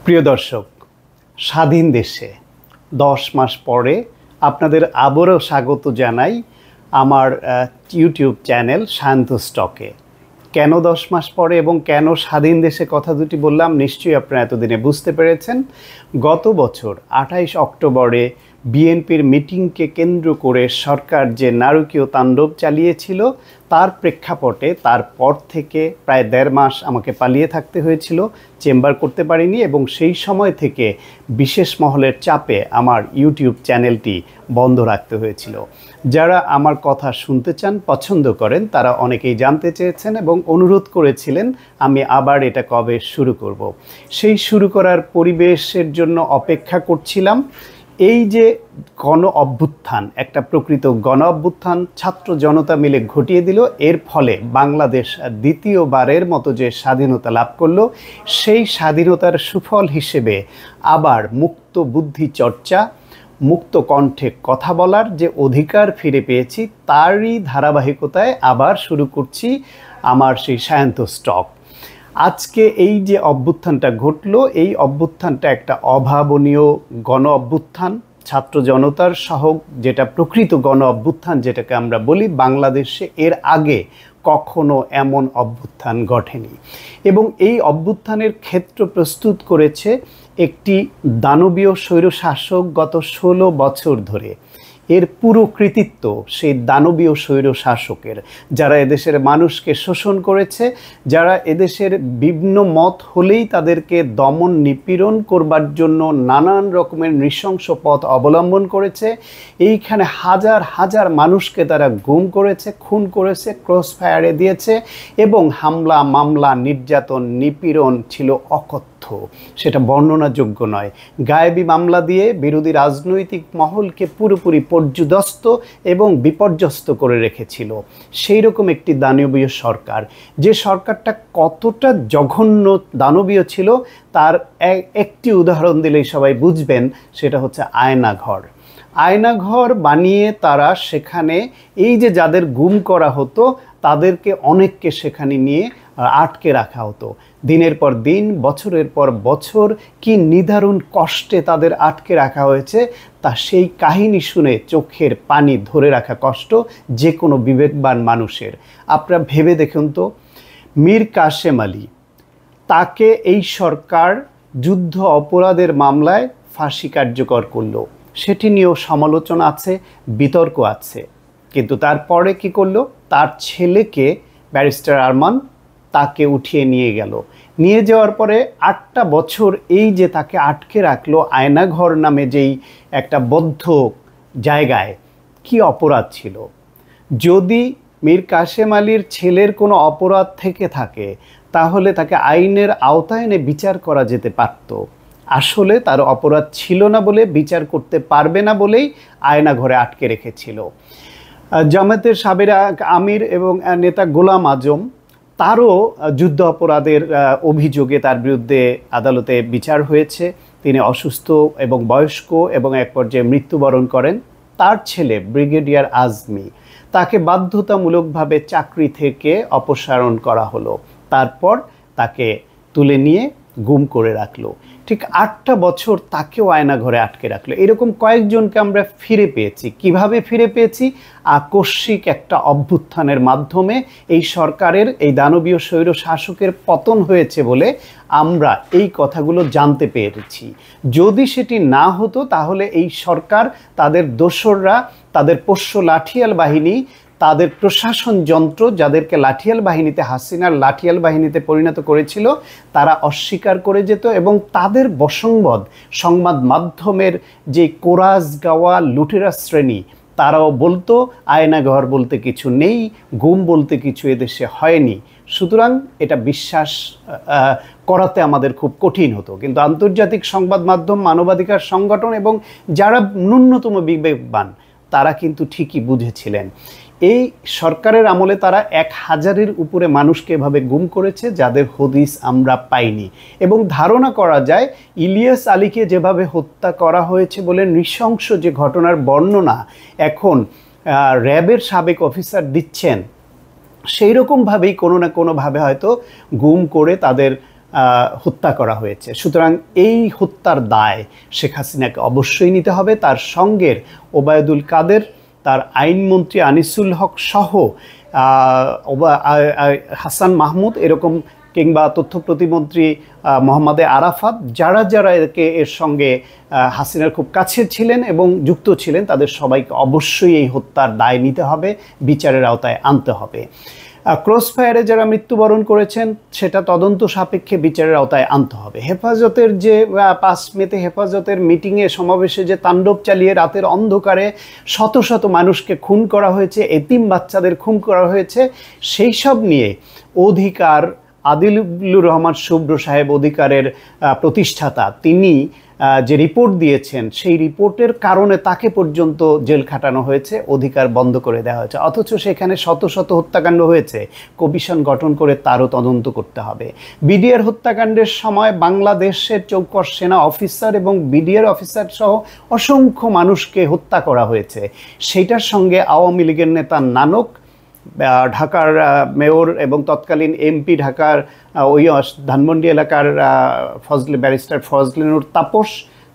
প্রিয় দর্শক, স্বাধীন দেশে 10 মাস পরে আপনাদের আবারও স্বাগত জানাই আমার ইউটিউব চ্যানেল শান্ত স্টকে। কেন 10 মাস পরে এবং কেন স্বাধীন দেশে কথা দুটি বললাম নিশ্চয়ই আপনারা এতদিনে বুঝতে পেরেছেন। গত বছর 28 অক্টোবরে বিএনপির মিটিংকে কেন্দ্র করে সরকার যে নারকীয় তাণ্ডব চালিয়েছিল তার প্রেক্ষাপটে তারপর থেকে প্রায় 1.5 মাস আমাকে পালিয়ে থাকতে হয়েছিল, চেম্বার করতে পারিনি এবং সেই সময় থেকে বিশেষ মহলের চাপে আমার ইউটিউব চ্যানেলটি বন্ধ রাখতে হয়েছিল। যারা আমার কথা শুনতে চান, পছন্দ করেন, তারা অনেকেই জানতে চেয়েছেন এবং অনুরোধ করেছিলেন আমি আবার এটা কবে শুরু করব। সেই শুরু করার পরিবেশের জন্য অপেক্ষা করছিলাম। এই যে গণ অভ্যুত্থান, একটা প্রকৃত গণ অভ্যুত্থান ছাত্র জনতা মিলে ঘটিয়ে দিল, এর ফলে বাংলাদেশ দ্বিতীয়বারের মতো যে স্বাধীনতা লাভ করলো, সেই স্বাধীনতার সুফল হিসেবে আবার মুক্ত বুদ্ধি চর্চা, মুক্ত কণ্ঠে কথা বলার যে অধিকার ফিরে পেয়েছি, তারই ধারাবাহিকতায় আবার শুরু করছি আমার সেই শান্ত স্টক। আজকে এই যে অভ্যুত্থানটা ঘটলো, এই অভ্যুত্থানটা একটা অভাবনীয় গণ অভ্যুত্থান, ছাত্র জনতার সহ যেটা প্রকৃত গণ অভ্যুত্থান যেটাকে আমরা বলি। বাংলাদেশে এর আগে কখনো এমন অভ্যুত্থান ঘটেনি এবং এই অভ্যুত্থানের ক্ষেত্র প্রস্তুত করেছে একটি দানবীয় স্বৈরশাসক গত 16 বছর ধরে। এর পুরো কৃতিত্ব সেই দানবীয় স্বৈরশাসকের, যারা এদেশের মানুষকে শোষণ করেছে, যারা এদেশের বিভিন্ন মত হলেই তাদেরকে দমন নিপীড়ন করবার জন্য নানান রকমের নৃশংস পথ অবলম্বন করেছে। এইখানে হাজার হাজার মানুষকে তারা গুম করেছে, খুন করেছে, ক্রস ফায়ারে দিয়েছে এবং হামলা, মামলা, নির্যাতন, নিপীড়ন ছিল অকথ্য, সেটা বর্ণনাযোগ্য নয়। গায়েবী মামলা দিয়ে বিরোধী রাজনৈতিক মহলকে পুরোপুরি পর্যুদস্ত এবং বিপর্যস্ত করে রেখেছিল। সেই রকম একটি দানবীয় সরকার, যে সরকারটা কতটা জঘন্য দানবীয় ছিল তার একটি উদাহরণ দিলেই সবাই বুঝবেন, সেটা হচ্ছে আয়নাঘর। আয়নাঘর বানিয়ে তারা সেখানে এই যে যাদের গুম করা হতো তাদেরকে অনেককে সেখানে নিয়ে আটকে রাখা হতো। দিনের পর দিন, বছরের পর বছর কি নিদারুণ কষ্টে তাদের আটকে রাখা হয়েছে, তা সেই কাহিনী শুনে চোখের পানি ধরে রাখা কষ্ট যে কোনো বিবেকবান মানুষের। আপনারা ভেবে দেখুন তো, মীর কাসেম আলী, তাকে এই সরকার যুদ্ধ অপরাধের মামলায় ফাঁসি কার্যকর করলো, সেটি নিয়েও সমালোচনা আছে, বিতর্ক আছে। কিন্তু তারপরে কি করলো, তার ছেলেকে ব্যারিস্টার আরমান তাকে উঠিয়ে নিয়ে গেল। নিয়ে যাওয়ার পরে 8টা বছর এই যে তাকে আটকে রাখলো আয়নাঘর নামে যেই একটা বদ্ধ জায়গায়, কি অপরাধ ছিল? যদি মীর কাসেম আলীর ছেলের কোনো অপরাধ থেকে থাকে তাহলে তাকে আইনের আওতায় এনে বিচার করা যেতে পারত। আসলে তার অপরাধ ছিল না বলে, বিচার করতে পারবে না বলেই আয়নাঘরে আটকে রেখেছিল। জামায়াতের সাবেক আমির এবং নেতা গোলাম আজম, তারও যুদ্ধ অপরাধের অভিযোগে তার বিরুদ্ধে আদালতে বিচার হয়েছে। তিনি অসুস্থ এবং বয়স্ক এবং এক পর্যায়ে মৃত্যুবরণ করেন। তার ছেলে ব্রিগেডিয়ার আজমি, তাকে বাধ্যতামূলকভাবে চাকরি থেকে অপসারণ করা হলো, তারপর তাকে তুলে নিয়ে গুম করে রাখলো। ঠিক 8টা বছর তাকেও আয়নাঘরে আটকে রাখলো। এরকম কয়েকজনকে আমরা ফিরে পেয়েছি। কিভাবে ফিরে পেয়েছি? আকস্মিক একটা অভ্যুত্থানের মাধ্যমে এই সরকারের, এই দানবীয় স্বৈর শাসকের পতন হয়েছে বলে আমরা এই কথাগুলো জানতে পেরেছি। যদি সেটি না হতো তাহলে এই সরকার, তাদের দোসররা, তাদের পোষ্য লাঠিয়াল বাহিনী, তাদের প্রশাসন যন্ত্র, যাদেরকে লাঠিয়াল বাহিনীতে, হাসিনার লাঠিয়াল বাহিনীতে পরিণত করেছিল, তারা অস্বীকার করে যেত এবং তাদের বশংবদ সংবাদ মাধ্যমের যে কোরাস গাওয়া লুটেরা শ্রেণী, তারাও বলতো আয়নাঘর বলতে কিছু নেই, গুম বলতে কিছু এদেশে হয়নি। সুতরাং এটা বিশ্বাস করাতে আমাদের খুব কঠিন হতো। কিন্তু আন্তর্জাতিক সংবাদ মাধ্যম, মানবাধিকার সংগঠন এবং যারা ন্যূনতম বিবেকবান, তারা কিন্তু ঠিকই বুঝেছিলেন এই সরকারের আমলে তারা 1000-এর উপরে মানুষকে এভাবে গুম করেছে যাদের হদিস আমরা পাইনি। এবং ধারণা করা যায় ইলিয়াস আলীকে যেভাবে হত্যা করা হয়েছে বলে নৃশংস যে ঘটনার বর্ণনা এখন র্যাবের সাবেক অফিসার দিচ্ছেন, সেই রকমভাবেই কোনো না কোনোভাবে হয়তো গুম করে তাদের হত্যা করা হয়েছে। সুতরাং এই হত্যার দায় শেখ হাসিনাকে অবশ্যই নিতে হবে। তার সঙ্গের ওবায়দুল কাদের, তার আইনমন্ত্রী আনিসুল হক সহ হাসান মাহমুদ এরকম, কিংবা তথ্য প্রতিমন্ত্রী মোহাম্মদ আরাফাত, যারা যারা এর সঙ্গে হাসিনার খুব কাছে ছিলেন এবং যুক্ত ছিলেন, তাদের সবাইকে অবশ্যই এই হত্যার দায় নিতে হবে, বিচারের আওতায় আনতে হবে। ক্রসফায়ারে যারা মৃত্যুবরণ করেছেন সেটা তদন্ত সাপেক্ষে বিচারের আওতায় আনতে হবে। হেফাজতের যে 5 মেতে হেফাজতের মিটিংয়ে সমাবেশে যে তাণ্ডব চালিয়ে রাতের অন্ধকারে শত শত মানুষকে খুন করা হয়েছে, এতিম বাচ্চাদের খুন করা হয়েছে, সেই সব নিয়ে অধিকার, আদিলুর রহমান শুভ্র সাহেব অধিকারের প্রতিষ্ঠাতা, তিনি যে রিপোর্ট দিয়েছেন সেই রিপোর্টের কারণে তাকে পর্যন্ত জেল খাটানো হয়েছে, অধিকার বন্ধ করে দেওয়া হয়েছে। অথচ সেখানে শত শত হত্যাকাণ্ড হয়েছে, কমিশন গঠন করে তারও তদন্ত করতে হবে। বিডিআর হত্যাকাণ্ডের সময় বাংলাদেশের চৌকস সেনা অফিসার এবং বিডিআর অফিসার সহ অসংখ্য মানুষকে হত্যা করা হয়েছে। সেইটার সঙ্গে আওয়ামী লীগের নেতা নানক, ঢাকার মেয়র এবং তৎকালীন এমপি ঢাকার ওই ধানমন্ডি এলাকার ব্যারিস্টার ফজলে নূর তাপস,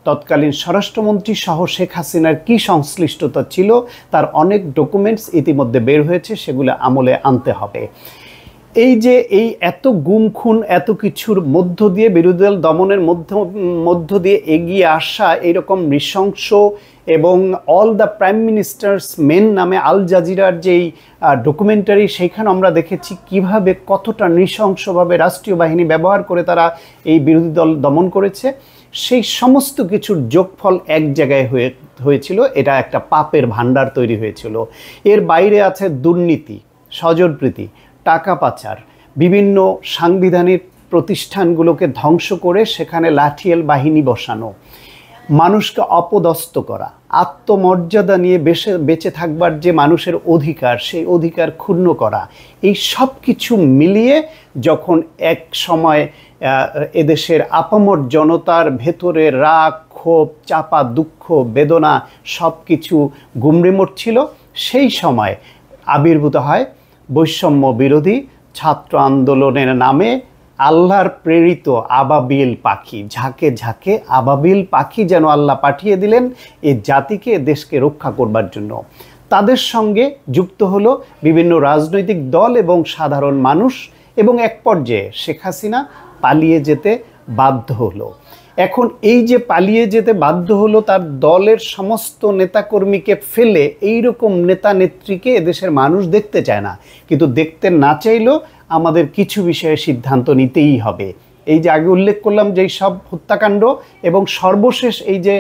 তৎকালীন স্বরাষ্ট্রমন্ত্রী সহ শেখ হাসিনার কী সংশ্লিষ্টতা ছিল তার অনেক ডকুমেন্টস ইতিমধ্যে বের হয়েছে, সেগুলো আমলে আনতে হবে। এই যে এই এত গুম খুন এত কিছুর মধ্য দিয়ে বিরোধী দল দমনের মধ্য দিয়ে এগিয়ে আসা এইরকম নৃশংস এবং all the prime ministers main নামে আল জাজিরার যেই ডকুমেন্টারি, সেইখানে আমরা দেখেছি কিভাবে কতটা নৃশংসভাবে রাষ্ট্রীয় বাহিনী ব্যবহার করে তারা এই বিরোধী দল দমন করেছে। সেই সমস্ত কিছুর যোগফল এক জায়গায় হয়েছিল, এটা একটা পাপের ভাণ্ডার তৈরি হয়েছিল। এর বাইরে আছে দুর্নীতি, স্বজনপ্রীতি, টাকা পাচার, বিভিন্ন সাংবিধানিক প্রতিষ্ঠানগুলোকে ধ্বংস করে সেখানে লাঠিয়াল বাহিনী বসানো, মানুষকে অপদস্থ করা, আত্মমর্যাদা নিয়ে বেঁচে থাকবার যে মানুষের অধিকার, সেই অধিকার ক্ষুণ্ণ করা, এই সব কিছু মিলিয়ে যখন এক সময় এদেশের আপামর জনতার ভেতরে রাগ, ক্ষোভ, চাপা দুঃখ, বেদনা সব কিছু গুমড়ে মরছিল, সেই সময় আবির্ভূত হয় বৈষম্য বিরোধী ছাত্র আন্দোলনের নামে আল্লাহর প্রেরিত আবাবিল পাখি। ঝাঁকে ঝাঁকে আবাবিল পাখি যেন আল্লাহ পাঠিয়ে দিলেন এই জাতিকে, দেশকে রক্ষা করবার জন্য। তাদের সঙ্গে যুক্ত হলো বিভিন্ন রাজনৈতিক দল এবং সাধারণ মানুষ, এবং এক পর্যায়ে শেখ হাসিনা পালিয়ে যেতে বাধ্য হলো। এখন এই যে পালিয়ে যেতে বাধ্য হলো, তার দলের সমস্ত নেতাকর্মীকে ফেলে এইরকম নেতা নেত্রীকে এদেশের মানুষ দেখতে চায় না। কিন্তু দেখতে না চাইলেও আমাদের কিছু বিষয়ে সিদ্ধান্ত নিতেই হবে। এই যে আগে উল্লেখ করলাম যে সব হত্যাকাণ্ড, এবং সর্বশেষ এই যে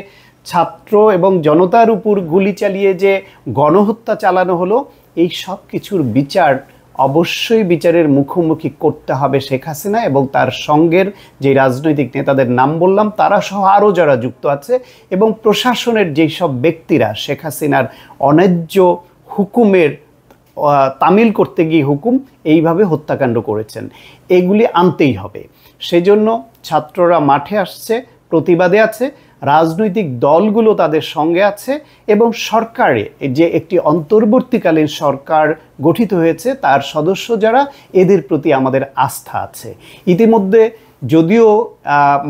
ছাত্র এবং জনতার উপর গুলি চালিয়ে যে গণহত্যা চালানো হলো, এই সব কিছুর বিচার অবশ্যই বিচারের মুখোমুখি করতে হবে শেখ হাসিনা এবং তার সঙ্গের যে রাজনৈতিক নেতাদের নাম বললাম তারা সহ আরও যারা যুক্ত আছে, এবং প্রশাসনের যেই সব ব্যক্তিরা শেখ হাসিনার অন্যায্য হুকুমের তামিল করতে গিয়ে হুকুম এইভাবে হত্যাকাণ্ড করেছেন, এগুলি আনতেই হবে। সেজন্য ছাত্ররা মাঠে আসছে, প্রতিবাদে আছে, রাজনৈতিক দলগুলো তাদের সঙ্গে আছে, এবং সরকারে যে একটি অন্তর্বর্তীকালীন সরকার গঠিত হয়েছে তার সদস্য যারা, এদের প্রতি আমাদের আস্থা আছে। ইতিমধ্যে যদিও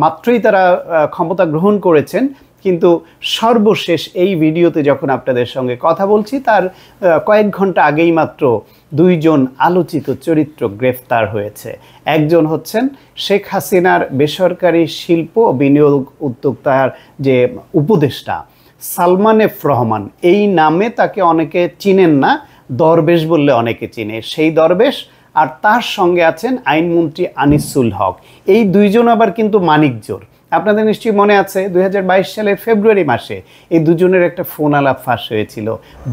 মাত্রই তারা ক্ষমতা গ্রহণ করেছেন, কিন্তু সর্বশেষ এই ভিডিওতে যখন আপনাদের সঙ্গে কথা বলছি তার কয়েক ঘন্টা আগেই মাত্র 2 জন আলোচিত চরিত্র গ্রেফতার হয়েছে। একজন হচ্ছেন শেখ হাসিনার বেসরকারি শিল্প ও বিনিয়োগ উদ্যোক্তার যে উপদেষ্টা সালমান এফ রহমান, এই নামে তাকে অনেকে চিনেন না, দরবেশ বললে অনেকে চিনে, সেই দরবেশ। আর তার সঙ্গে আছেন আইনমন্ত্রী আনিসুল হক। এই 2 জন আবার কিন্তু মানিকজোড়। আপনাদের নিশ্চয়ই মনে আছে 2022 সালের ফেব্রুয়ারি মাসে এই 2 জনের একটা ফোন আলাপ ফাঁস হয়েছিল,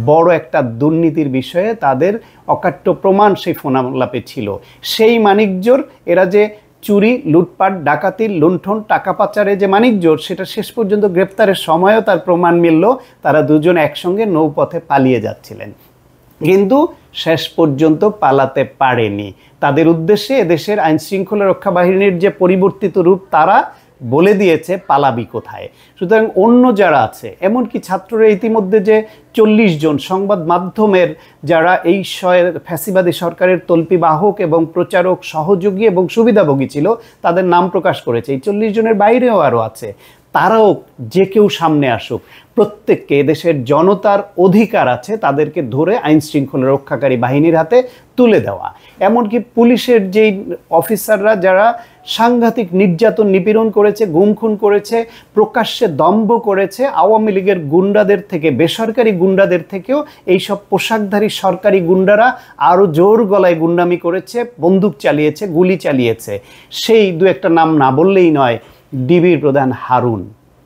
বড় একটা দুর্নীতির বিষয়ে তাদের অকাট্য প্রমাণ সেই ফোন আলাপে ছিল। সেই মানিকজোড় এরা যে চুরি, লুটপাট, ডাকাতি, লুণ্ঠন, টাকা পাচারে যে মানিকজোড়, সেটা শেষ পর্যন্ত গ্রেপ্তারের সময়ও তার প্রমাণ মিলল। তারা 2 জন একসঙ্গে নৌপথে পালিয়ে যাচ্ছিলেন, কিন্তু শেষ পর্যন্ত পালাতে পারেনি। তাদের উদ্দেশ্যে এদেশের আইনশৃঙ্খলা রক্ষা বাহিনীর যে পরিবর্তিত রূপ তারা বলে দিয়েছে পালাবি কোথায়। সুতরাং অন্য যারা আছে, এমনকি ছাত্ররা ইতিমধ্যে যে 40 জন সংবাদ মাধ্যমের যারা এই ফ্যাসিবাদী সরকারের তল্পি বাহক এবং প্রচারক, সহযোগী এবং সুবিধাভোগী ছিল, তাদের নাম প্রকাশ করেছে। এই 40 জনের বাইরেও আরও আছে। তারাও যে কেউ সামনে আসুক, প্রত্যেককে এদেশের জনতার অধিকার আছে তাদেরকে ধরে আইন শৃঙ্খলা রক্ষাকারী বাহিনীর হাতে তুলে দেওয়া। এমনকি পুলিশের যেই অফিসাররা যারা সাংঘাতিক নির্যাতন নিপীড়ন করেছে, গুম খুন করেছে, প্রকাশ্যে দম্ভ করেছে, আওয়ামী লীগের গুন্ডাদের থেকে, বেসরকারি গুন্ডাদের থেকেও এইসব পোশাকধারী সরকারি গুন্ডারা আরও জোর গলায় গুন্ডামি করেছে, বন্দুক চালিয়েছে, গুলি চালিয়েছে। সেই দু একটা নাম না বললেই নয়। ডিবির প্রধান হারুন,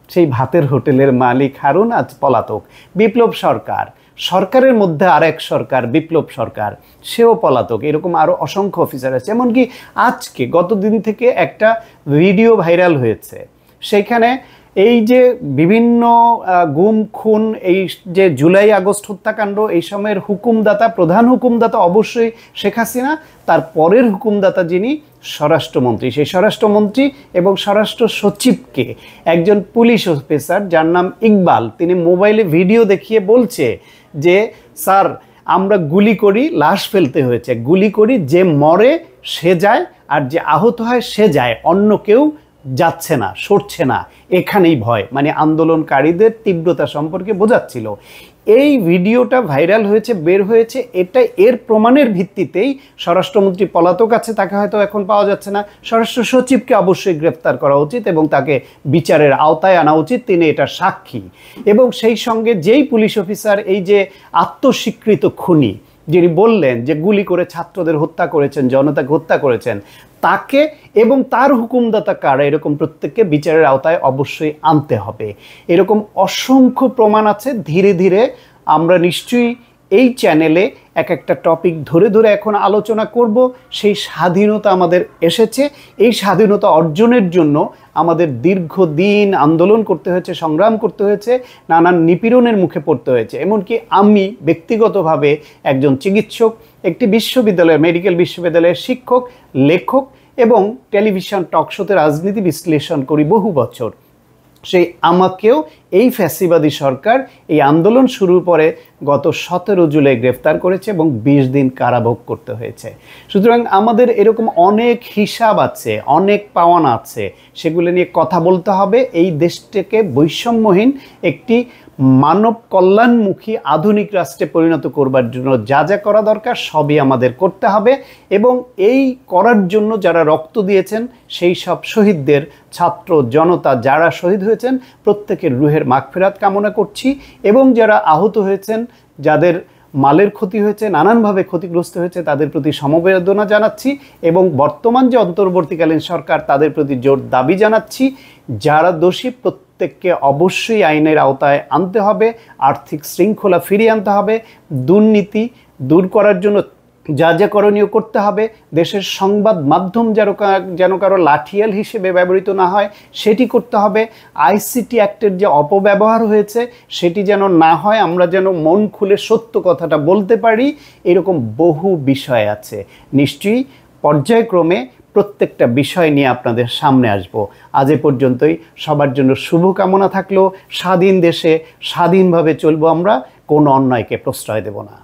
সেই ভাতের হোটেলের মালিক হারুন আজ পলাতক। বিপ্লব সরকার, সরকারের মধ্যে আরেক সরকার, বিপ্লব সরকার, সেও পলাতক। এরকম আরও অসংখ্য অফিসার আছে। এমনকি আজকে গতদিন থেকে একটা ভিডিও ভাইরাল হয়েছে, সেইখানে এই যে বিভিন্ন গুম খুন, এই যে জুলাই আগস্ট হত্যাকাণ্ড, এই সময়ের হুকুমদাতা, প্রধান হুকুমদাতা অবশ্যই শেখ হাসিনা, তার পরের হুকুমদাতা যিনি স্বরাষ্ট্রমন্ত্রী, সেই স্বরাষ্ট্রমন্ত্রী এবং স্বরাষ্ট্র সচিবকে একজন পুলিশ অফিসার যার নাম ইকবাল, তিনি মোবাইলে ভিডিও দেখিয়ে বলছে যে স্যার আমরা গুলি করি, লাশ ফেলতে হয়েছে, গুলি করি, যে মরে সে যায় আর যে আহত হয় সে যায়, অন্য কেউ যাচ্ছে না, সরছে না, এখানেই ভয়। মানে আন্দোলনকারীদের তীব্রতা সম্পর্কে বোঝাচ্ছিল। এই ভিডিওটা ভাইরাল হয়েছে, বের হয়েছে, এটা এর প্রমাণের ভিত্তিতেই স্বরাষ্ট্রমন্ত্রী পলাতক আছে, তাকে হয়তো এখন পাওয়া যাচ্ছে না, স্বরাষ্ট্র সচিবকে অবশ্যই গ্রেফতার করা উচিত এবং তাকে বিচারের আওতায় আনা উচিত, তিনি এটার সাক্ষী। এবং সেই সঙ্গে যেই পুলিশ অফিসার এই যে আত্মস্বীকৃত খুনি, যিনি বললেন যে গুলি করে ছাত্রদের হত্যা করেছেন, জনতাকে হত্যা করেছেন, তাকে এবং তার হুকুমদাতা কারা, এরকম প্রত্যেককে বিচারের আওতায় অবশ্যই আনতে হবে। এরকম অসংখ্য প্রমাণ আছে। ধীরে ধীরে আমরা নিশ্চয়ই এই চ্যানেলে এক একটা টপিক ধরে ধরে এখন আলোচনা করব। সেই স্বাধীনতা আমাদের এসেছে, এই স্বাধীনতা অর্জনের জন্য আমাদের দীর্ঘদিন আন্দোলন করতে হয়েছে, সংগ্রাম করতে হয়েছে, নানান নিপীড়নের মুখে পড়তে হয়েছে। এমনকি আমি ব্যক্তিগতভাবে একজন চিকিৎসক, একটি বিশ্ববিদ্যালয়ের, মেডিকেল বিশ্ববিদ্যালয়ের শিক্ষক, লেখক এবং টেলিভিশন টকশোতে রাজনীতি বিশ্লেষণ করি বহু বছর। সেই আমাকেও এই ফ্যাসিবাদী সরকার এই আন্দোলন শুরুর পরে গত 17 জুলাই গ্রেফতার করেছে এবং 20 দিন কারাভোগ করতে হয়েছে। সুতরাং আমাদের এরকম অনেক হিসাব আছে, অনেক পাওয়ানা আছে, সেগুলো নিয়ে কথা বলতে হবে। এই দেশটাকে বৈষম্যহীন একটি মানব কল্যাণমুখী আধুনিক রাষ্ট্রে পরিণত করবার জন্য যা যা করা দরকার সবই আমাদের করতে হবে। এবং এই করার জন্য যারা রক্ত দিয়েছেন, সেই সব শহীদদের, ছাত্র জনতা যারা শহীদ হয়েছেন, প্রত্যেকের রুহের মাগফিরাত কামনা করছি। এবং যারা আহত হয়েছেন, যাদের মালের ক্ষতি হয়েছে, নানানভাবে ক্ষতিগ্রস্ত হয়েছে, তাদের প্রতি সমবেদনা জানাচ্ছি। এবং বর্তমান যে অন্তর্বর্তীকালীন সরকার, তাদের প্রতি জোর দাবি জানাচ্ছি, যারা দোষী প্রত্যেককে অবশ্যই আইনের আওতায় আনতে হবে, আর্থিক শৃঙ্খলা ফিরিয়ে আনতে হবে, দুর্নীতি দূর করার জন্য যা যা করণীয় করতে হবে, দেশের সংবাদ মাধ্যম যেন কারো লাঠিয়াল হিসেবে ব্যবহৃত না হয় সেটি করতে হবে। আইসিটি অ্যাক্টের যে অপব্যবহার হয়েছে সেটি যেন না হয়, আমরা যেন মন খুলে সত্য কথাটা বলতে পারি। এরকম বহু বিষয় আছে। নিশ্চয়ই পর্যায়ক্রমে প্রত্যেকটা বিষয় নিয়ে আপনাদের সামনে আসব। আজ এ পর্যন্তই। সবার জন্য শুভকামনা থাকলো। স্বাধীন দেশে স্বাধীনভাবে চলবো আমরা, কোনো অন্যায়কে প্রশ্রয় দেব না।